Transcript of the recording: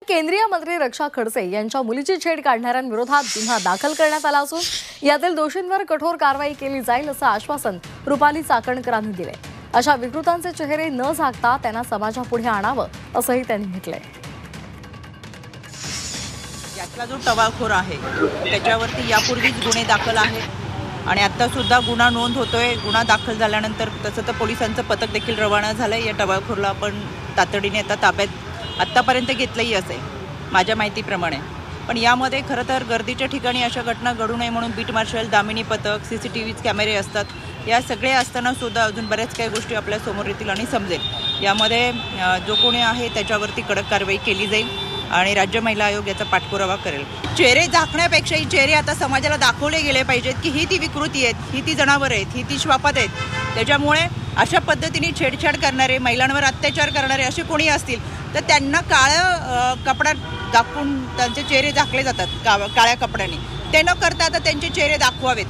केंद्रीय मंत्री रक्षा खडसे यांच्या मुलीची छेड काढणाऱ्यांविरोधात गुन्हा दाखल करण्यात आला असून यातील दोषींवर कठोर कारवाई केली जाईल असं आश्वासन रुपाली चाकणकरांनी दिले। अशा विकृतांचे चेहरे न झाकता त्यांना समाजापुढे आणावं असंही त्यांनी म्हटलंय। यातला जो टवाळखोर आहे त्याच्यावरती यापूर्वीच गुन्हे दाखल आहेत आणि आता सुद्धा गुन्हा नोंद होतोय। गुन्हा दाखल झाल्यानंतर तसं तर पोलिसांचं पथक देखील रवाना झालंय। या टवाळखोरला आपण तातडीने आता ताब्यात आत्तापर्यंत घेतलंही असेल माझ्या माहितीप्रमाणे। पण यामध्ये खरं तर गर्दीच्या ठिकाणी अशा घटना घडू नये म्हणून बीट मार्शल, दामिनी पथक, CCTV कॅमेरे असतात। या सगळे असताना सुद्धा अजून बऱ्याच काही गोष्टी आपल्या समोर येतील आणि समजेल। यामध्ये जो कोणी आहे त्याच्यावरती कडक कारवाई केली जाईल आणि राज्य महिला आयोग याचा पाठपुरावा करेल। चेहरे झाकण्यापेक्षाही चेहरे आता समाजाला दाखवले गेले पाहिजेत की ही ती विकृती आहेत, ही ती जनावर आहेत, ही ती श्वापद आहेत। त्याच्यामुळे अशा पद्धतीने छेडछाड करणारे, महिलांवर अत्याचार करणारे असे कोणी असतील तर त्यांना काळ्या कपड्यात दाखवून त्यांचे चेहरे झाकले जातात काळ्या कपड्याने। ते न करता आता त्यांचे चेहरे दाखवावेत।